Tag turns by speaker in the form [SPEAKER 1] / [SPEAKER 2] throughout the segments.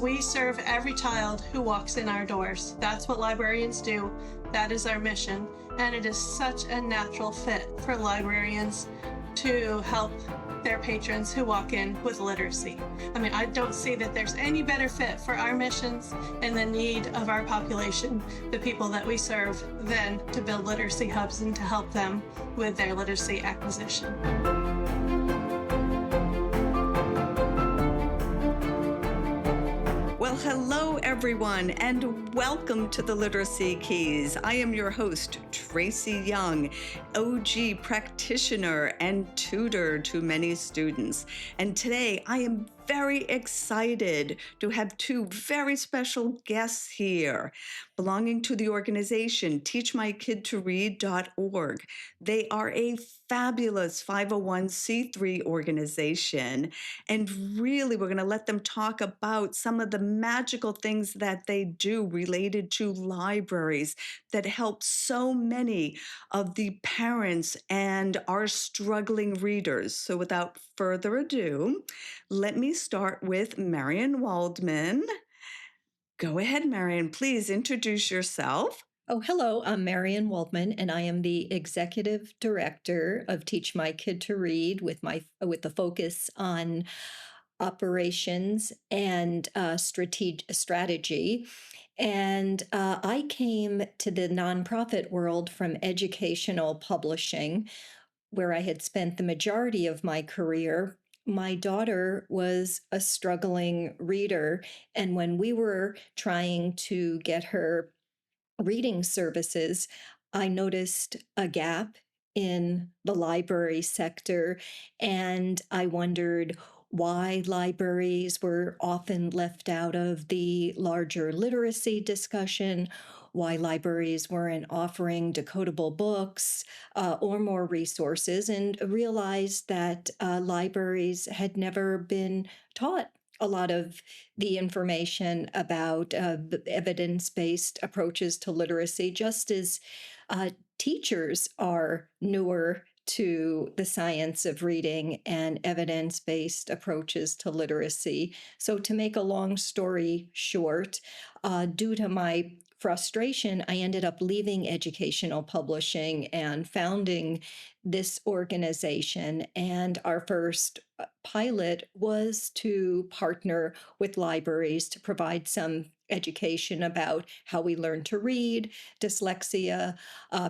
[SPEAKER 1] We serve every child who walks in our doors. That's what librarians do. That is our mission. And it is such a natural fit for librarians to help their patrons who walk in with literacy. I mean, I don't see that there's any better fit for our missions and the need of our population, the people that we serve, than to build literacy hubs and to help them with their literacy acquisition.
[SPEAKER 2] Well, hello everyone, and welcome to the Literacy Keys. I am your host, Tracy Young, OG practitioner and tutor to many students. And today I am very excited to have two very special guests here belonging to the organization teachmykidtoread.org. They are a fabulous 501c3 organization, and really we're going to let them talk about some of the magical things that they do related to libraries that help so many of the parents and our struggling readers. So without further ado, let me start with Marion Waldman. Go ahead, Marion. Please introduce yourself.
[SPEAKER 3] Oh, hello. I'm Marion Waldman, and I am the executive director of Teach My Kid to Read with the focus on operations and strategy. And I came to the nonprofit world from educational publishing, where I had spent the majority of my career. My daughter was a struggling reader, and when we were trying to get her reading services, I noticed a gap in the library sector, and I wondered why libraries were often left out of the larger literacy discussion, why libraries weren't offering decodable books or more resources, and realized that libraries had never been taught a lot of the information about evidence-based approaches to literacy, just as teachers are newer to the science of reading and evidence-based approaches to literacy. So to make a long story short, due to my frustration, I ended up leaving educational publishing and founding this organization. And our first pilot was to partner with libraries to provide some education about how we learn to read, dyslexia,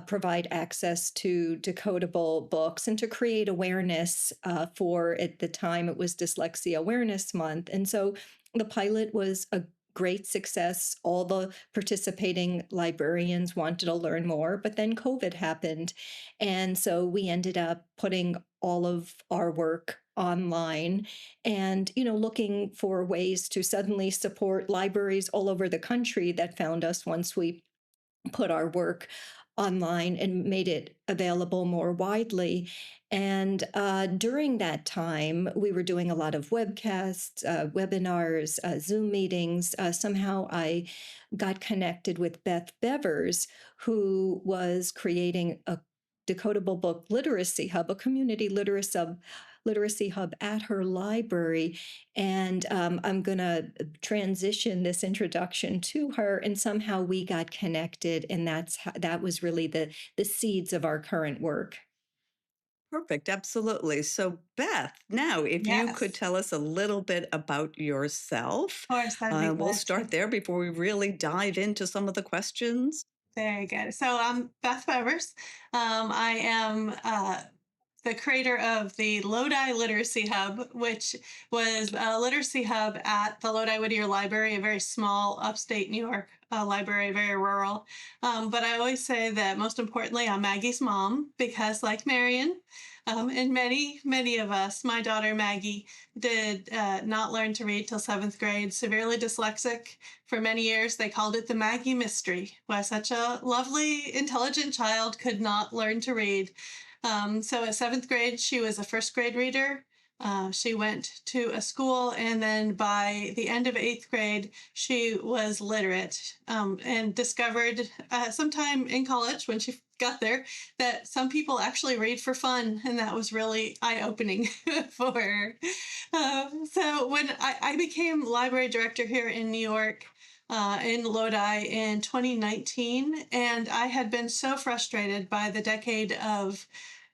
[SPEAKER 3] provide access to decodable books, and to create awareness for, at the time, it was Dyslexia Awareness Month. And so the pilot was a great success. All the participating librarians wanted to learn more, but then COVID happened. And so we ended up putting all of our work online and, looking for ways to suddenly support libraries all over the country that found us once we put our work online and made it available more widely. And during that time, we were doing a lot of webcasts, webinars, Zoom meetings. Somehow I got connected with Beth Bevars, who was creating a Decodable book literacy hub, a community literacy hub at her library. And I'm going to transition this introduction to her, and somehow we got connected, and that was really the seeds of our current work.
[SPEAKER 2] Perfect. Absolutely. So, Beth, now, if you could tell us a little bit about yourself,
[SPEAKER 1] Of course, that'd be
[SPEAKER 2] we'll start there before we really dive into some of the questions.
[SPEAKER 1] Very good. So I'm Beth Bevars. I am the creator of the Lodi Literacy Hub, which was a literacy hub at the Lodi Whittier Library, a very small upstate New York library, very rural. But I always say that most importantly, I'm Maggie's mom, because like Marion, and many of us, my daughter Maggie did not learn to read till 7th grade, severely dyslexic. For many years, they called it the Maggie mystery, why such a lovely, intelligent child could not learn to read. So at 7th grade, she was a first grade reader. She went to a school, and then by the end of 8th grade, she was literate, and discovered sometime in college, when she got there, that some people actually read for fun, and that was really eye-opening for her. So when I became library director here in New York, in Lodi in 2019, and I had been so frustrated by the decade of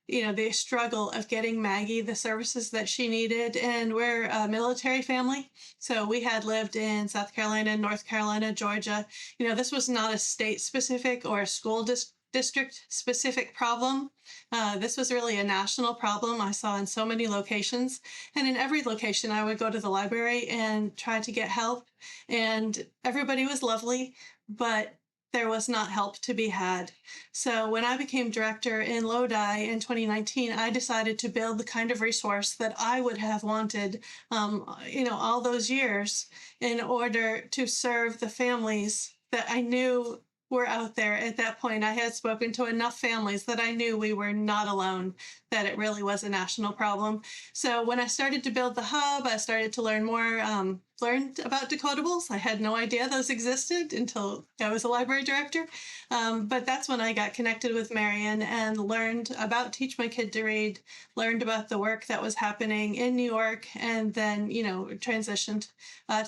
[SPEAKER 1] the struggle of getting Maggie the services that she needed. And we're a military family. So we had lived in South Carolina, North Carolina, Georgia. This was not a state specific or a school district specific problem. This was really a national problem I saw in so many locations. And in every location, I would go to the library and try to get help. And everybody was lovely, but there was not help to be had. So when I became director in Lodi in 2019, I decided to build the kind of resource that I would have wanted, all those years in order to serve the families that I knew were out there. At that point, I had spoken to enough families that I knew we were not alone, that it really was a national problem. So when I started to build the hub, I started to learn more, learned about Decodables. I had no idea those existed until I was a library director. But that's when I got connected with Marion and learned about Teach My Kid to Read, learned about the work that was happening in New York, and then, transitioned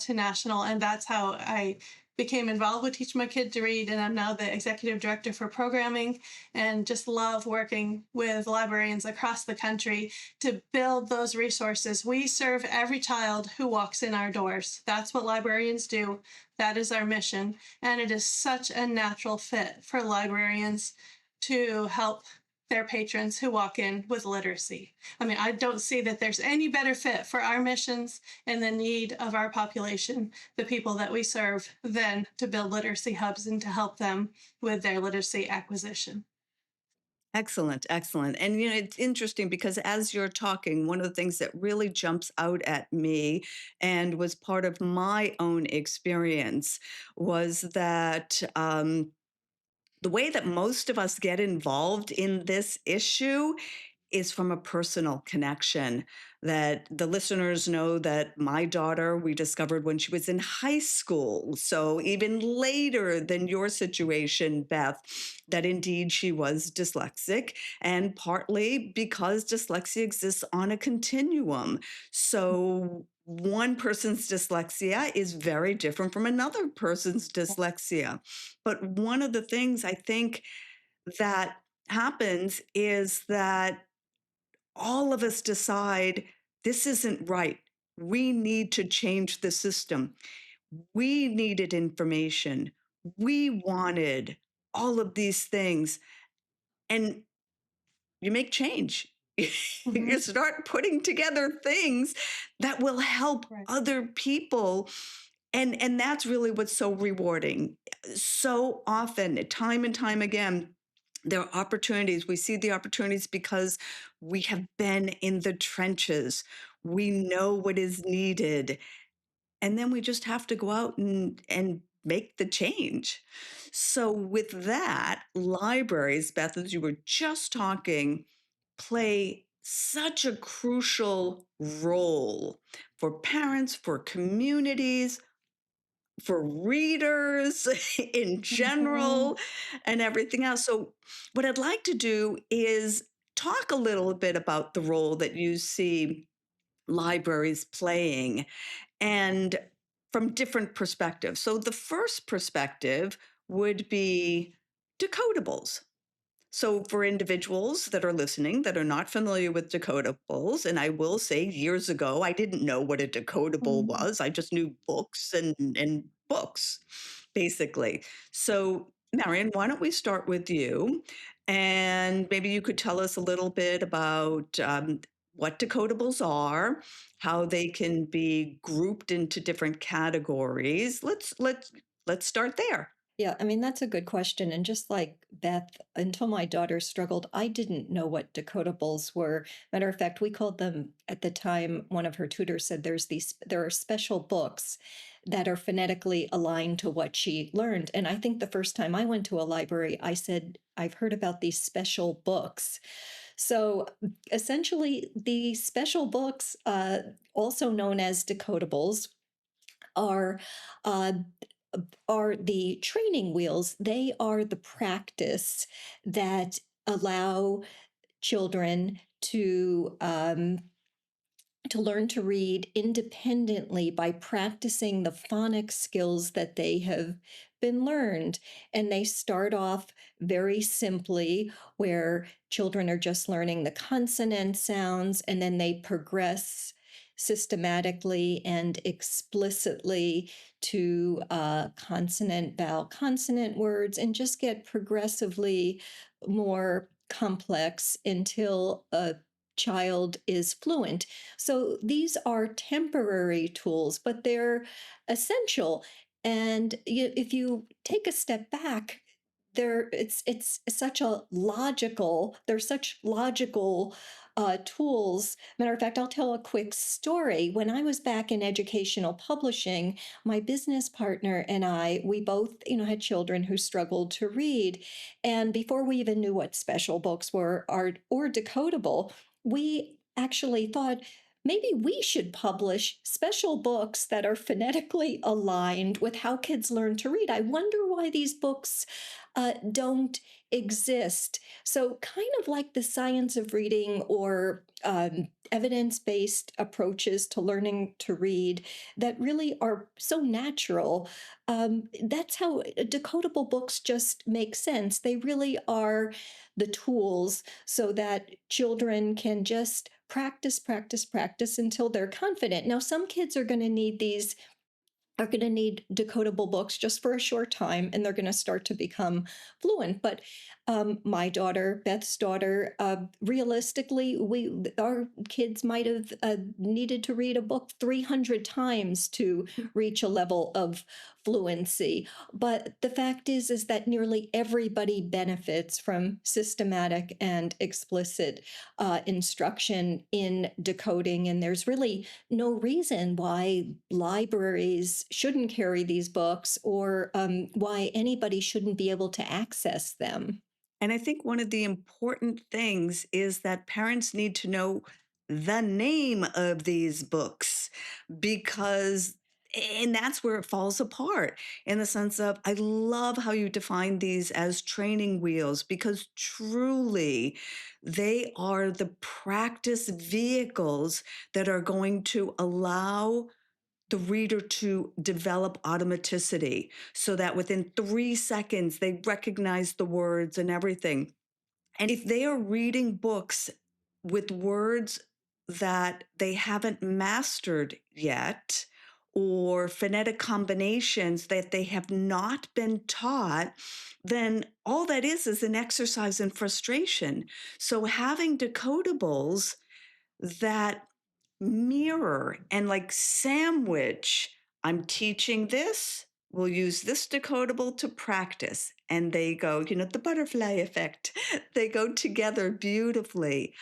[SPEAKER 1] to national. And that's how I became involved with Teach My Kid to Read, and I'm now the executive director for programming, and just love working with librarians across the country to build those resources. We serve every child who walks in our doors. That's what librarians do. That is our mission, and it is such a natural fit for librarians to help their patrons who walk in with literacy. I mean, I don't see that there's any better fit for our missions and the need of our population, the people that we serve, than to build literacy hubs and to help them with their literacy acquisition.
[SPEAKER 2] Excellent, excellent. And it's interesting because as you're talking, one of the things that really jumps out at me and was part of my own experience was that the way that most of us get involved in this issue is from a personal connection. That the listeners know that my daughter, we discovered when she was in high school. So even later than your situation, Beth, that indeed she was dyslexic, and partly because dyslexia exists on a continuum. So one person's dyslexia is very different from another person's dyslexia. But one of the things I think that happens is that all of us decide this isn't right. We need to change the system. We needed information. We wanted all of these things. And you make change. You
[SPEAKER 1] Mhm.
[SPEAKER 2] start putting together things that will help
[SPEAKER 1] Right.
[SPEAKER 2] other people. And that's really what's so rewarding. So often, time and time again, there are opportunities. We see the opportunities because we have been in the trenches. We know what is needed. And then we just have to go out and make the change. So, with that, libraries, Beth, as you were just talking, play such a crucial role for parents, for communities, for readers in
[SPEAKER 1] Mhm.
[SPEAKER 2] general, and everything else. So, what I'd like to do is talk a little bit about the role that you see libraries playing and from different perspectives. So, the first perspective would be decodables. So, for individuals that are listening that are not familiar with decodables, and I will say years ago, I didn't know what a decodable
[SPEAKER 1] Mhm.
[SPEAKER 2] was. I just knew books and books, basically. So, Marion, why don't we start with you? And maybe you could tell us a little bit about what decodables are, how they can be grouped into different categories. Let's start there.
[SPEAKER 3] Yeah, I mean, that's a good question. And just like Beth, until my daughter struggled, I didn't know what decodables were. Matter of fact, we called them at the time, one of her tutors said there are special books that are phonetically aligned to what she learned. And I think the first time I went to a library, I said, I've heard about these special books. So essentially, the special books, also known as decodables, are uh, are the training wheels. They are the practice that allow children to learn to read independently by practicing the phonics skills that they have been learned. And they start off very simply, where children are just learning the consonant sounds, and then they progress systematically and explicitly to consonant, vowel, consonant words, and just get progressively more complex until a child is fluent. So these are temporary tools, but they're essential. And if you take a step back, it's such a logical, they're such logical tools. Matter of fact, I'll tell a quick story. When I was back in educational publishing, my business partner and I, we both, had children who struggled to read. And before we even knew what special books were or decodable, we actually thought maybe we should publish special books that are phonetically aligned with how kids learn to read. I wonder why these books don't exist. So, kind of like the science of reading or evidence based approaches to learning to read that really are so natural. That's how decodable books just make sense. They really are the tools so that children can just practice, practice, practice until they're confident. Now, some kids are going to need decodable books just for a short time, and they're going to start to become fluent. But my daughter, Beth's daughter, realistically, our kids might have needed to read a book 300 times to reach a level of fluency. But the fact is that nearly everybody benefits from systematic and explicit instruction in decoding, and there's really no reason why libraries shouldn't carry these books, or why anybody shouldn't be able to access them.
[SPEAKER 2] And I think one of the important things is that parents need to know the name of these books, because and that's where it falls apart, in the sense of, I love how you define these as training wheels, because truly they are the practice vehicles that are going to allow the reader to develop automaticity, so that within 3 seconds they recognize the words and everything. And if they are reading books with words that they haven't mastered yet, or phonetic combinations that they have not been taught, then all that is an exercise in frustration. So having decodables that mirror and like sandwich, I'm teaching this, we'll use this decodable to practice. And they go, the butterfly effect, they go together beautifully.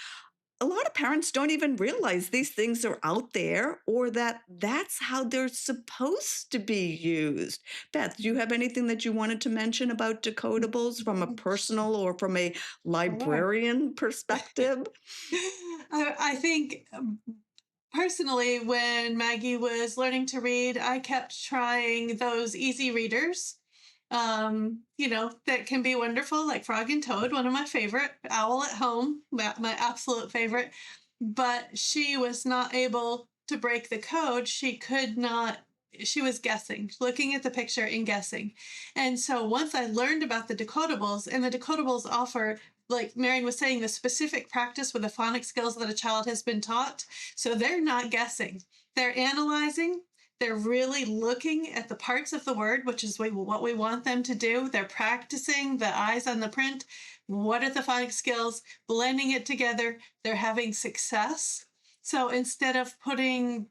[SPEAKER 2] A lot of parents don't even realize these things are out there, or that that's how they're supposed to be used. Beth, do you have anything that you wanted to mention about decodables from a personal or from a
[SPEAKER 1] Sure.
[SPEAKER 2] librarian perspective?
[SPEAKER 1] I think personally, when Maggie was learning to read, I kept trying those easy readers, that can be wonderful, like Frog and Toad, one of my favorite, Owl at Home, my absolute favorite. But she was not able to break the code. She could not. She was guessing, looking at the picture and guessing. And so once I learned about the decodables, and the decodables offer, like Marion was saying, the specific practice with the phonics skills that a child has been taught. So they're not guessing, they're analyzing. They're really looking at the parts of the word, which is what we want them to do. They're practicing the eyes on the print. What are the phonics skills? Blending it together. They're having success. So instead of putting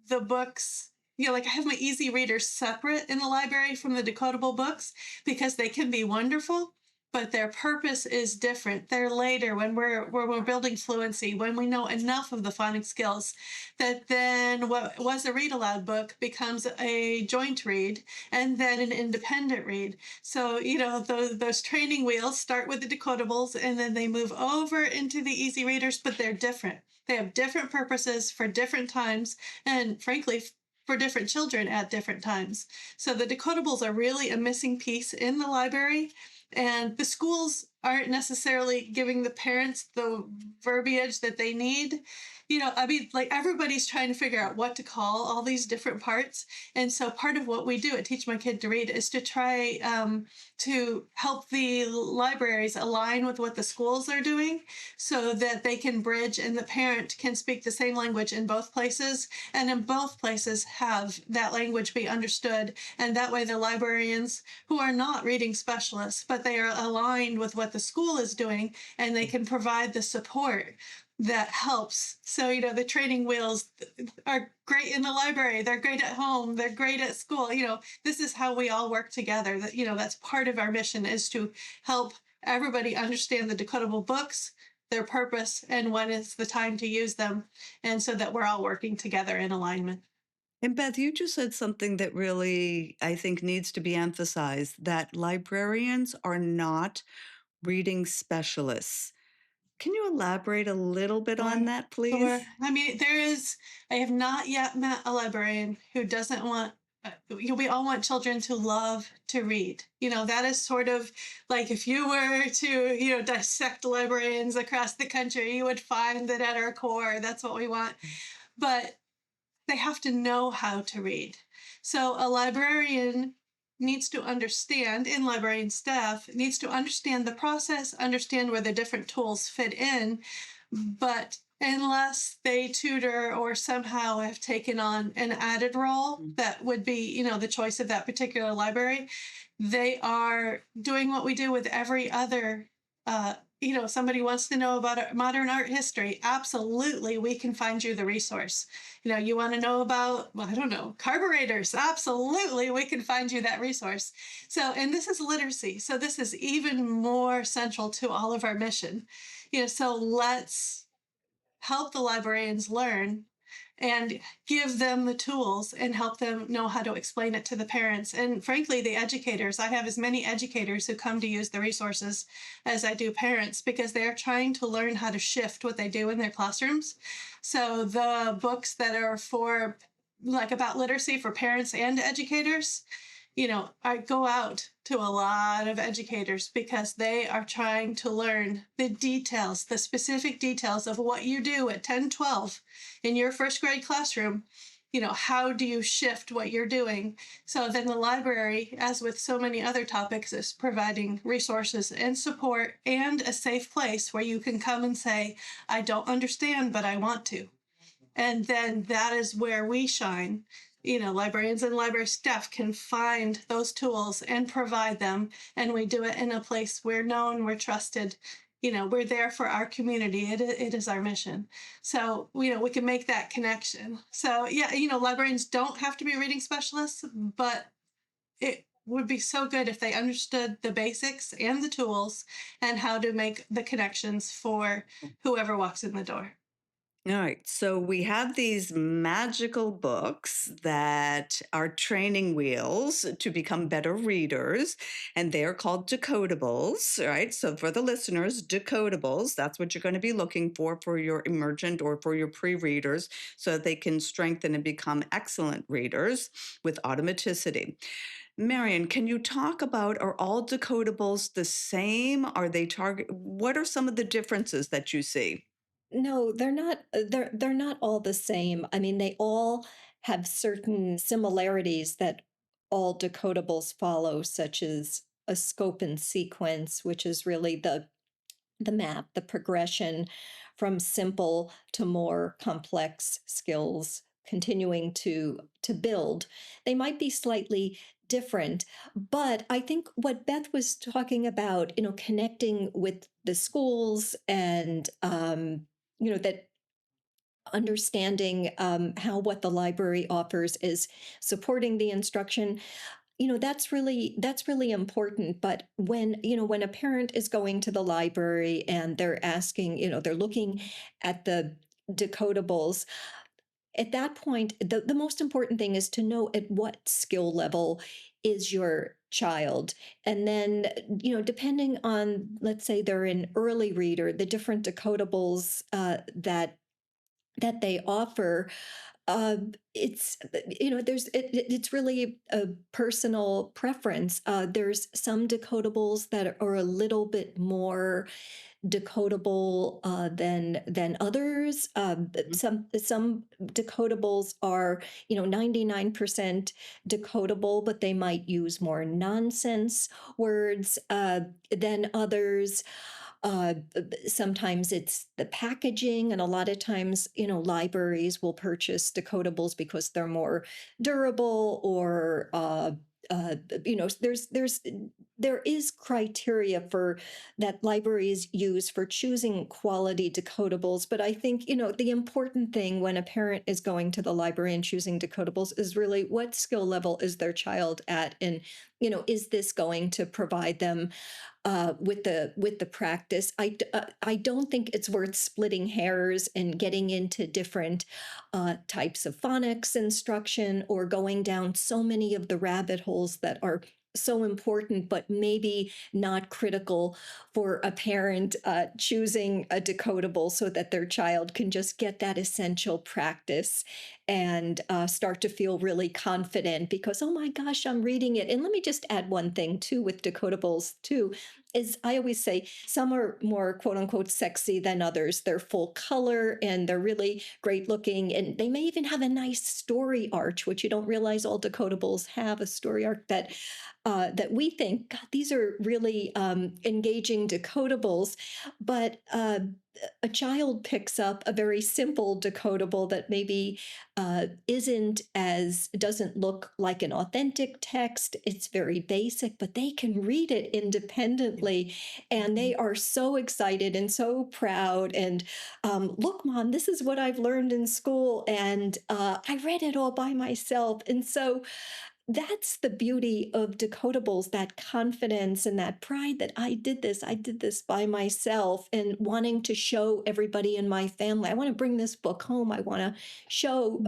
[SPEAKER 1] the books, like I have my easy readers separate in the library from the decodable books, because they can be wonderful, but their purpose is different. They're later, when we're building fluency, when we know enough of the phonics skills, that then what was a read aloud book becomes a joint read, and then an independent read. So those training wheels start with the decodables, and then they move over into the easy readers, but they're different. They have different purposes for different times, and frankly, for different children at different times. So the decodables are really a missing piece in the library. And the schools aren't necessarily giving the parents the verbiage that they need. I mean, like everybody's trying to figure out what to call all these different parts. And so part of what we do at Teach My Kid to Read is to try to help the libraries align with what the schools are doing so that they can bridge and the parent can speak the same language in both places, and in both places have that language be understood. And that way the librarians who are not reading specialists, but they are aligned with what the school is doing, and they can provide the support that helps. So, the training wheels are great in the library. They're great at home. They're great at school. This is how we all work together. That's part of our mission, is to help everybody understand the decodable books, their purpose, and when is the time to use them. And so that we're all working together in alignment.
[SPEAKER 2] And Beth, you just said something that really, I think, needs to be emphasized, that librarians are not reading specialists. Can you elaborate a little bit on
[SPEAKER 1] Sure.
[SPEAKER 2] that,
[SPEAKER 1] Sure.
[SPEAKER 2] please?
[SPEAKER 1] I mean, I have not yet met a librarian who doesn't want, we all want children to love to read. That is sort of like if you were to, dissect librarians across the country, you would find that at our core, that's what we want. But they have to know how to read. So a librarian needs to understand, and librarian staff needs to understand the process, understand where the different tools fit in. But unless they tutor or somehow have taken on an added role that would be, the choice of that particular library, they are doing what we do with every other. Somebody wants to know about modern art history. Absolutely, we can find you the resource. You want to know about, well, I don't know, carburetors. Absolutely, we can find you that resource. So, and this is literacy. So this is even more central to all of our mission. So let's help the librarians learn and give them the tools and help them know how to explain it to the parents. And frankly, the educators, I have as many educators who come to use the resources as I do parents, because they're trying to learn how to shift what they do in their classrooms. So the books that are for, like, about literacy for parents and educators, I go out to a lot of educators because they are trying to learn the details, the specific details of what you do at 10, 12 in your first grade classroom. How do you shift what you're doing? So then the library, as with so many other topics, is providing resources and support and a safe place where you can come and say, I don't understand, but I want to. And then that is where we shine. Librarians and library staff can find those tools and provide them. And we do it in a place we're known, we're trusted. We're there for our community. It is our mission. So, we can make that connection. So, yeah, librarians don't have to be reading specialists, but it would be so good if they understood the basics and the tools and how to make the connections for whoever walks in the door.
[SPEAKER 2] All right. So we have these magical books that are training wheels to become better readers, and they're called decodables. Right. So for the listeners, decodables, that's what you're going to be looking for your emergent or for your pre-readers, so that they can strengthen and become excellent readers with automaticity. Marion, can you talk about, are all decodables the same? Are they what are some of the differences that you see?
[SPEAKER 3] No, they're not. They're not all the same. I mean, they all have certain similarities that all decodables follow, such as a scope and sequence, which is really the map, the progression from simple to more complex skills, continuing to build. They might be slightly different, but I think what Beth was talking about, connecting with the schools and that understanding how what the library offers is supporting the instruction, that's really important. But when a parent is going to the library and they're asking, they're looking at the decodables, at that point the most important thing is to know at what skill level is your child. And then, depending on, let's say they're an early reader, the different decodables that they offer, it's it's really a personal preference. There's some decodables that are a little bit more decodable than others.
[SPEAKER 2] Mhm.
[SPEAKER 3] Some decodables are 99% decodable, but they might use more nonsense words than others. Sometimes it's the packaging, and a lot of times, libraries will purchase decodables because they're more durable, or uh, there is criteria for that libraries use for choosing quality decodables. But I think, the important thing when a parent is going to the library and choosing decodables is really what skill level is their child at, and is this going to provide them with the practice. I don't think it's worth splitting hairs and getting into different types of phonics instruction, or going down so many of the rabbit holes that are so important, but maybe not critical for a parent choosing a decodable so that their child can just get that essential practice and start to feel really confident because, oh my gosh, I'm reading it. And let me just add one thing too with decodables too, is I always say some are more quote unquote sexy than others. They're full color and they're really great looking. And they may even have a nice story arc, which you don't realize all decodables have a story arc that we think, God, these are really engaging decodables. But a child picks up a very simple decodable that maybe doesn't look like an authentic text. It's very basic, but they can read it independently. And they are so excited and so proud. And look, Mom, this is what I've learned in school. And I read it all by myself. And so that's the beauty of decodables, that confidence and that pride that I did this by myself, and wanting to show everybody in my family. I want to bring this book home. I want to show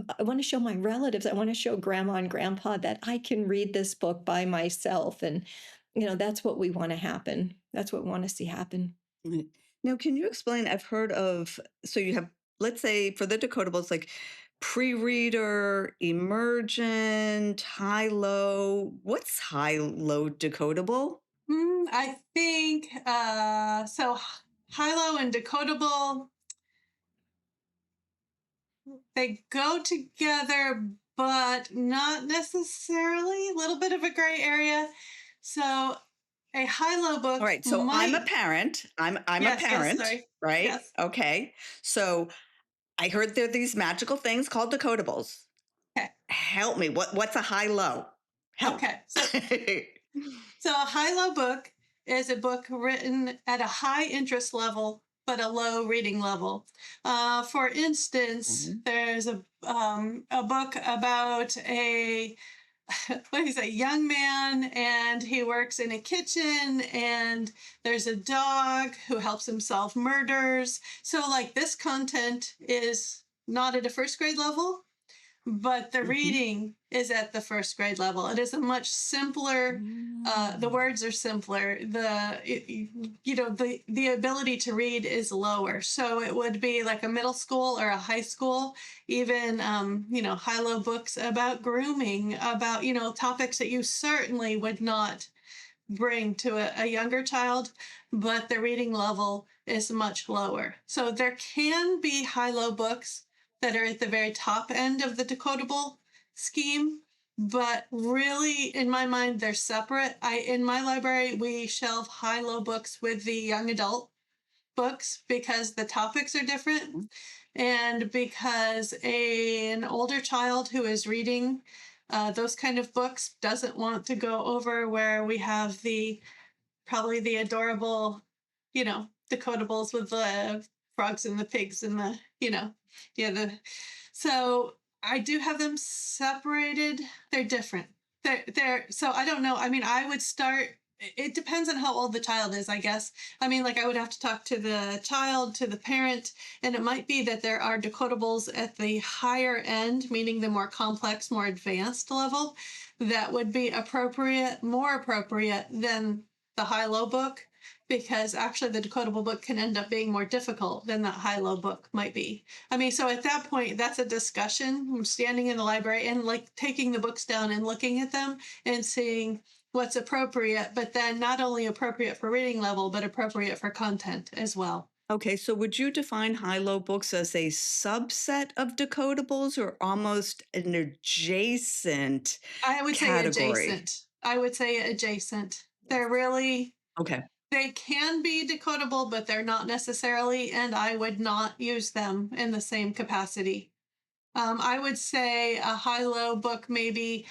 [SPEAKER 3] my relatives. I want to show grandma and grandpa that I can read this book by myself. And, that's what we want to happen. That's what we want to see happen.
[SPEAKER 2] Right. Now, can you explain? I've heard of, so you have, let's say for the decodables, like pre-reader, emergent, high-low. What's high-low decodable?
[SPEAKER 1] I think so. Hilo and Decodable, they go together, but not necessarily. A little bit of a gray area. So a Hilo
[SPEAKER 2] All
[SPEAKER 1] book
[SPEAKER 2] right, so I'm a
[SPEAKER 1] might.
[SPEAKER 2] parent. I'm a
[SPEAKER 1] Yes,
[SPEAKER 2] parent,
[SPEAKER 1] sorry.
[SPEAKER 2] right?
[SPEAKER 1] Yes.
[SPEAKER 2] Okay. So I heard there are these magical things called decodables.
[SPEAKER 1] Okay.
[SPEAKER 2] Help me. What's a high-low? Help.
[SPEAKER 1] Okay. So a high-low book is a book written at a high interest level, but a low reading level. For instance,
[SPEAKER 2] Mhm.
[SPEAKER 1] there's a book about a what is a young man, and he works in a kitchen, and there's a dog who helps him solve murders. So like this content is not at a first grade level, but the
[SPEAKER 2] Mhm.
[SPEAKER 1] reading is at the first grade level. It is a much simpler. The
[SPEAKER 2] Mm.
[SPEAKER 1] words are simpler. The ability to read is lower. So it would be like a middle school or a high school, even high-low books about grooming, about topics that you certainly would not bring to a younger child, but the reading level is much lower. So there can be high-low books that are at the very top end of the decodable scheme, but really, in my mind, they're separate. In my library, we shelve high-low books with the young adult books because the topics are different,
[SPEAKER 2] Mhm.
[SPEAKER 1] and because an older child who is reading those kind of books doesn't want to go over where we have probably the adorable, decodables with the frogs and the pigs and yeah, so I do have them separated. They're different. So I don't know. I mean, I would start. It depends on how old the child is, I guess. I mean, like I would have to talk to the child, to the parent, and it might be that there are decodables at the higher end, meaning the more complex, more advanced level, that would be more appropriate than the high-low book, because actually the decodable book can end up being more difficult than that high-low book might be. I mean, so at that point, that's a discussion. I'm standing in the library and like taking the books down and looking at them and seeing what's appropriate, but then not only appropriate for reading level, but appropriate for content as well.
[SPEAKER 2] Okay, so would you define high-low books as a subset of decodables or almost an adjacent
[SPEAKER 1] I would say
[SPEAKER 2] category?
[SPEAKER 1] adjacent. I would say adjacent. They're really,
[SPEAKER 2] Okay.
[SPEAKER 1] they can be decodable, but they're not necessarily, and I would not use them in the same capacity. I would say a high-low book maybe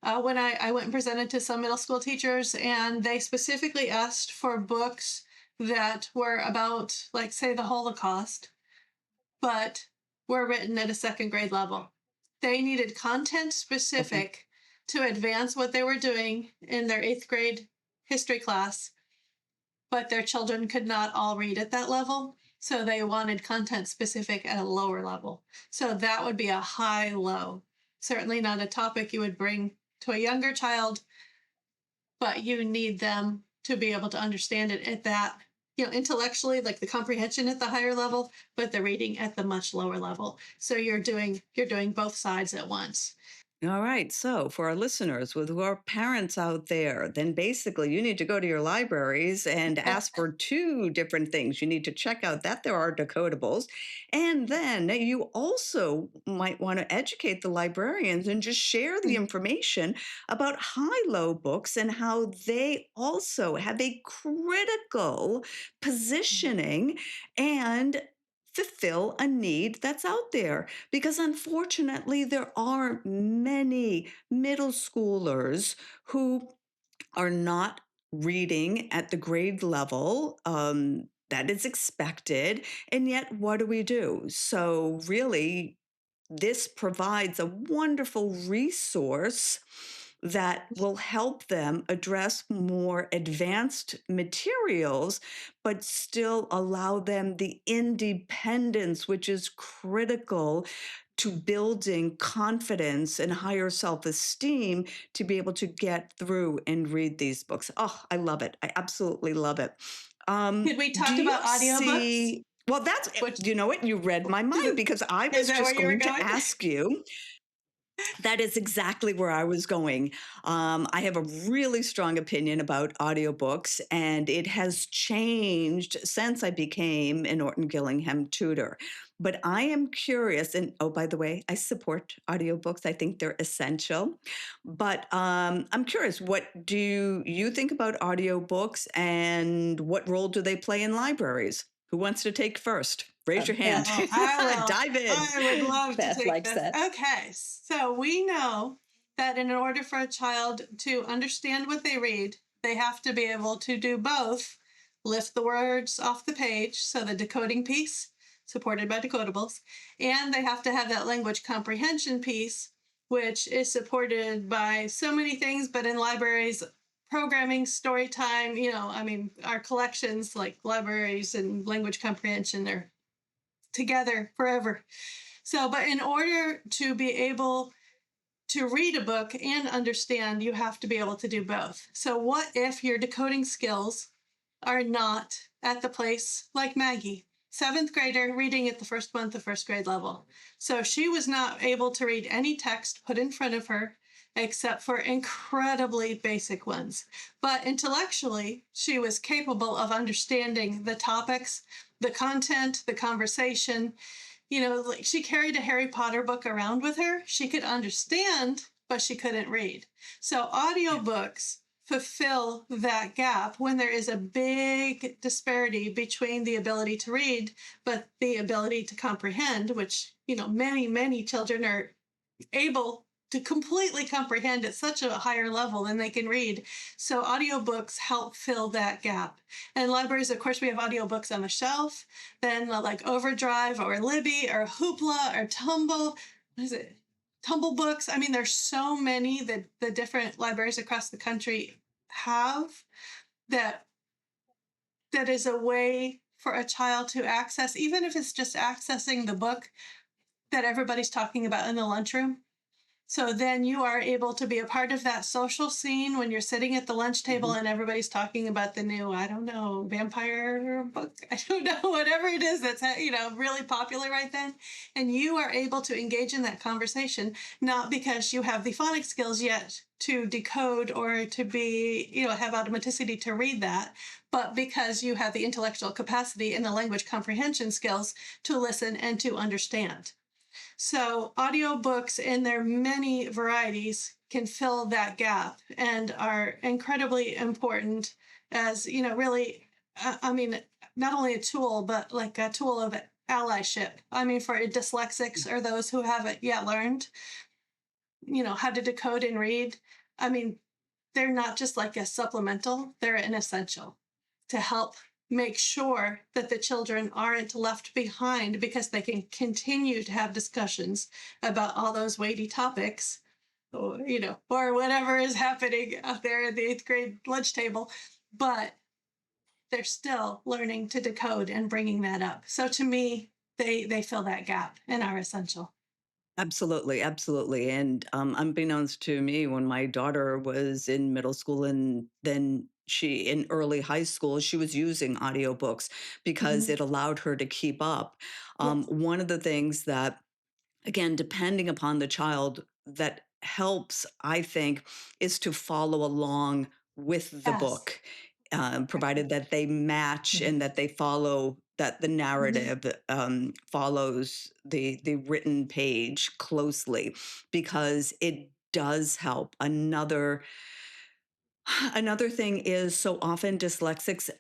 [SPEAKER 1] when I went and presented to some middle school teachers, and they specifically asked for books that were about, like, say, the Holocaust, but were written at a second grade level. They needed content
[SPEAKER 2] Okay.
[SPEAKER 1] specific to advance what they were doing in their eighth grade history class, but their children could not all read at that level. So they wanted content specific at a lower level. So that would be a high low. Certainly not a topic you would bring to a younger child, but you need them to be able to understand it at that, intellectually, like the comprehension at the higher level, but the reading at the much lower level. So you're doing both sides at once.
[SPEAKER 2] All right. So, for our listeners with who are parents out there, then basically you need to go to your libraries and ask for two different things. You need to check out that there are decodables. And then you also might want to educate the librarians and just share the information about high low books and how they also have a critical positioning and fulfill a need that's out there. Because unfortunately, there are many middle schoolers who are not reading at the grade level that is expected. And yet, what do we do? So, really, this provides a wonderful resource that will help them address more advanced materials, but still allow them the independence, which is critical to building confidence and higher self esteem to be able to get through and read these books. Oh, I love it. I absolutely love it.
[SPEAKER 1] Could we
[SPEAKER 2] Do
[SPEAKER 1] talk
[SPEAKER 2] you
[SPEAKER 1] about audiobooks?
[SPEAKER 2] see? Well,
[SPEAKER 1] Which
[SPEAKER 2] you know what? You read my mind because I
[SPEAKER 1] is
[SPEAKER 2] was
[SPEAKER 1] that where
[SPEAKER 2] just
[SPEAKER 1] you were
[SPEAKER 2] going to
[SPEAKER 1] going?
[SPEAKER 2] ask you. That is exactly where I was going. I have a really strong opinion about audiobooks, and it has changed since I became an Orton Gillingham tutor. But I am curious, and oh, by the way, I support audiobooks. I think they're essential. But I'm curious, what do you think about audiobooks, and what role do they play in libraries? Who wants to take first? Raise your hand.
[SPEAKER 1] Oh, I will.
[SPEAKER 2] Dive in.
[SPEAKER 1] I would love to
[SPEAKER 3] Beth
[SPEAKER 1] take
[SPEAKER 3] likes
[SPEAKER 1] this.
[SPEAKER 3] that.
[SPEAKER 1] Okay, so we know that in order for a child to understand what they read, they have to be able to do both lift the words off the page, so the decoding piece, supported by Decodables, and they have to have that language comprehension piece, which is supported by so many things, but in libraries, programming, story time, I mean, our collections like libraries and language comprehension are together forever. So, but in order to be able to read a book and understand, you have to be able to do both. So, what if your decoding skills are not at the place like Maggie, seventh grader reading at the first month of first grade level? So, she was not able to read any text put in front of her except for incredibly basic ones. But intellectually, she was capable of understanding the topics, the content, the conversation. Like she carried a Harry Potter book around with her. She could understand, but she couldn't read. So audiobooks fulfill that gap when there is a big disparity between the ability to read, but the ability to comprehend, which, many, many children are able to completely comprehend at such a higher level than they can read. So audiobooks help fill that gap. And libraries, of course, we have audiobooks on the shelf, then like Overdrive or Libby or Hoopla or Tumble. What is it? Tumble books. I mean, there's so many that the different libraries across the country have that that is a way for a child to access, even if it's just accessing the book that everybody's talking about in the lunchroom. So then you are able to be a part of that social scene when you're sitting at the lunch table
[SPEAKER 2] Mhm.
[SPEAKER 1] and everybody's talking about the new, I don't know, vampire book. I don't know, whatever it is that's, really popular right then. And you are able to engage in that conversation, not because you have the phonics skills yet to decode or to be, have automaticity to read that, but because you have the intellectual capacity and the language comprehension skills to listen and to understand. So, audiobooks in their many varieties can fill that gap and are incredibly important as, really, I mean, not only a tool, but like a tool of allyship. I mean, for dyslexics or those who haven't yet learned, how to decode and read. I mean, they're not just like a supplemental, they're an essential to help make sure that the children aren't left behind because they can continue to have discussions about all those weighty topics or whatever is happening out there at the eighth grade lunch table. But they're still learning to decode and bringing that up. So to me, they fill that gap and are essential.
[SPEAKER 2] Absolutely, absolutely. And unbeknownst to me, when my daughter was in middle school and then she in early high school, she was using audiobooks because
[SPEAKER 1] Mhm.
[SPEAKER 2] it allowed her to keep up.
[SPEAKER 1] Yes.
[SPEAKER 2] One of the things that, again, depending upon the child, that helps, I think, is to follow along with the
[SPEAKER 1] Yes.
[SPEAKER 2] book, provided that they match and that they follow that the
[SPEAKER 1] Mhm.
[SPEAKER 2] narrative follows the written page closely, because it does help. Another thing is, so often dyslexics,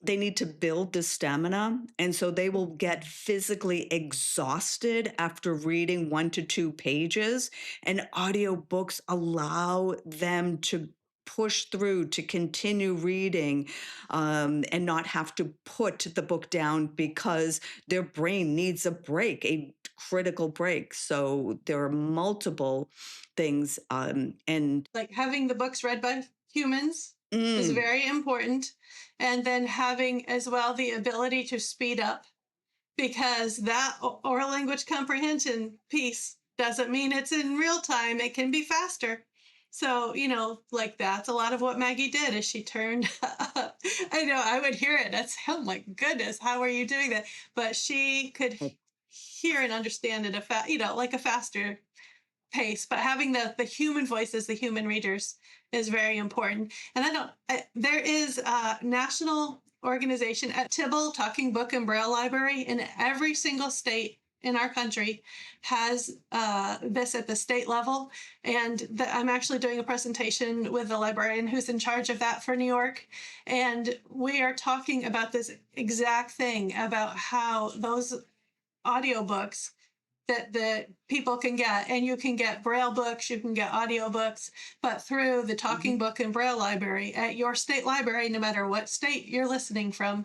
[SPEAKER 2] they need to build the stamina, and so they will get physically exhausted after reading 1 to 2 pages, and audiobooks allow them to push through, to continue reading, and not have to put the book down because their brain needs a break, a critical break. So there are multiple things, and
[SPEAKER 1] Like having the books read by humans is
[SPEAKER 2] mm,
[SPEAKER 1] very important. And then having as well the ability to speed up, because that oral language comprehension piece doesn't mean it's in real time. It can be faster. So, like that's a lot of what Maggie did is she turned up. I know I would hear it. That's, oh my goodness, how are you doing that? But she could hear and understand it, like a faster pace, but having the human voices, the human readers, is very important. And there is a national organization at Tibble Talking Book and Braille Library in every single state in our country has this at the state level. And I'm actually doing a presentation with the librarian who's in charge of that for New York. And we are talking about this exact thing about how those audiobooks that people can get, and you can get braille books, you can get audio books, but through the talking
[SPEAKER 2] mhm.
[SPEAKER 1] book and braille library at your state library, no matter what state you're listening from,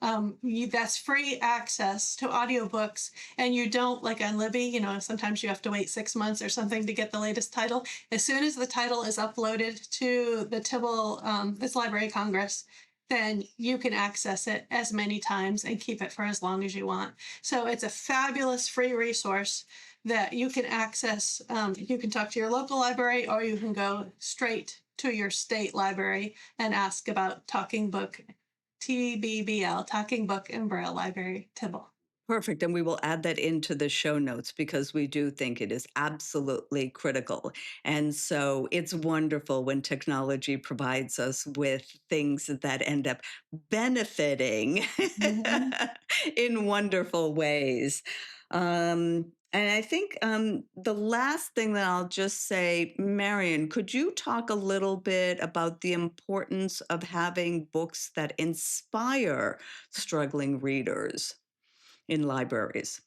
[SPEAKER 1] that's free access to audiobooks. And you don't, like on Libby, sometimes you have to wait 6 months or something to get the latest title. As soon as the title is uploaded to the Tibble, this Library of Congress, then you can access it as many times and keep it for as long as you want. So it's a fabulous free resource that you can access. You can talk to your local library, or you can go straight to your state library and ask about Talking Book, TBBL, Talking Book and Braille Library, Tibble.
[SPEAKER 2] Perfect. And we will add that into the show notes because we do think it is absolutely critical. And so it's wonderful when technology provides us with things that end up benefiting
[SPEAKER 1] Mhm.
[SPEAKER 2] in wonderful ways. And I think the last thing that I'll just say, Marion, could you talk a little bit about the importance of having books that inspire struggling readers in libraries?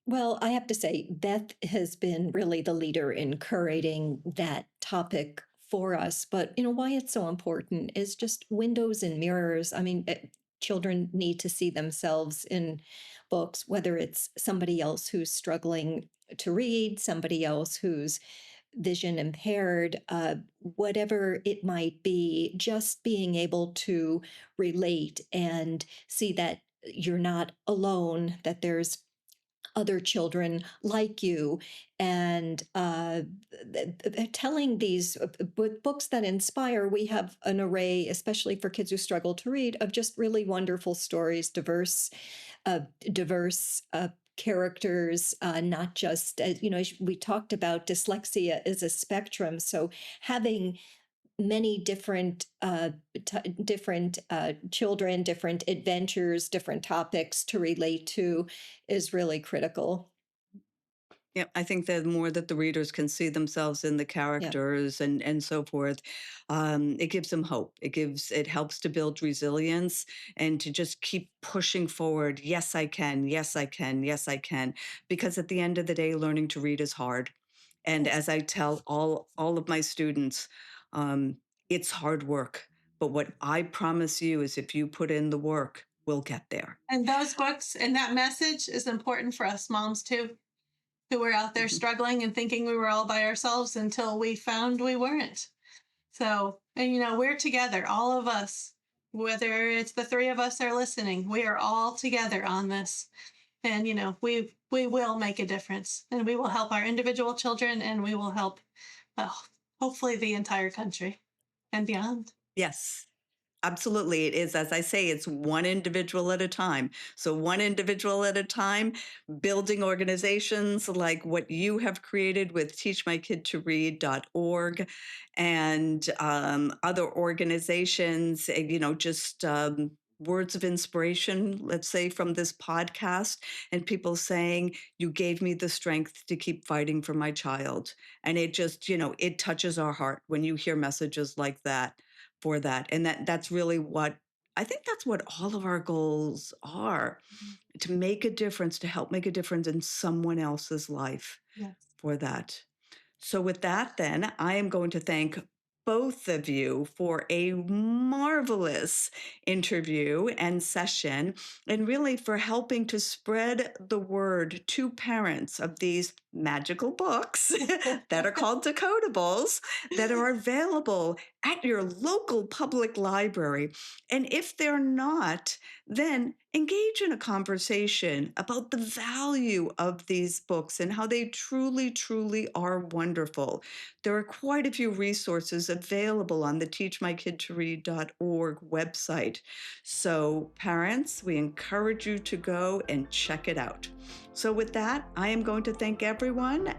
[SPEAKER 3] Well, I have to say, Beth has been really the leader in curating that topic for us. But, why it's so important is just windows and mirrors. I mean, children need to see themselves in books, whether it's somebody else who's struggling to read, somebody else who's vision impaired, whatever it might be, just being able to relate and see that you're not alone, that there's other children like you, and telling these books that inspire. We have an array, especially for kids who struggle to read, of just really wonderful stories, uh, diverse characters, not just, we talked about dyslexia is a spectrum. So having many different children, different adventures, different topics to relate to is really critical.
[SPEAKER 2] Yeah, I think the more that the readers can see themselves in the
[SPEAKER 3] Yeah.
[SPEAKER 2] characters and so forth, it gives them hope. It helps to build resilience and to just keep pushing forward. Yes, I can. Yes, I can. Yes, I can. Because at the end of the day, learning to read is hard. And
[SPEAKER 3] Yes.
[SPEAKER 2] as I tell all of my students, um, it's hard work. But what I promise you is, if you put in the work, we'll get there.
[SPEAKER 1] And those books and that message is important for us moms too, who were out there
[SPEAKER 2] Mhm.
[SPEAKER 1] struggling and thinking we were all by ourselves until we found we weren't. So, and we're together, all of us, whether it's the three of us are listening, we are all together on this. And, we will make a difference, and we will help our individual children, and we will help, uh, hopefully, the entire country and beyond.
[SPEAKER 2] Yes. Absolutely. It is. As I say, it's one individual at a time. So, one individual at a time, building organizations like what you have created with teachmykidtoread.org, and other organizations, just words of inspiration, let's say, from this podcast, and people saying, "You gave me the strength to keep fighting for my child." And it just, it touches our heart when you hear messages like that, for that. And that's really what I think, that's what all of our goals are,
[SPEAKER 1] Mhm.
[SPEAKER 2] to make a difference, to help make a difference in someone else's life,
[SPEAKER 1] Yes.
[SPEAKER 2] for that. So, with that, then, I am going to thank both of you for a marvelous interview and session, and really for helping to spread the word to parents of these magical books that are called Decodables, that are available at your local public library. And if they're not, then engage in a conversation about the value of these books and how they truly, truly are wonderful. There are quite a few resources available on the teachmykidtoread.org website. So, parents, we encourage you to go and check it out. So, with that, I am going to thank everyone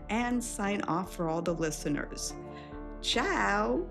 [SPEAKER 2] and sign off for all the listeners. Ciao.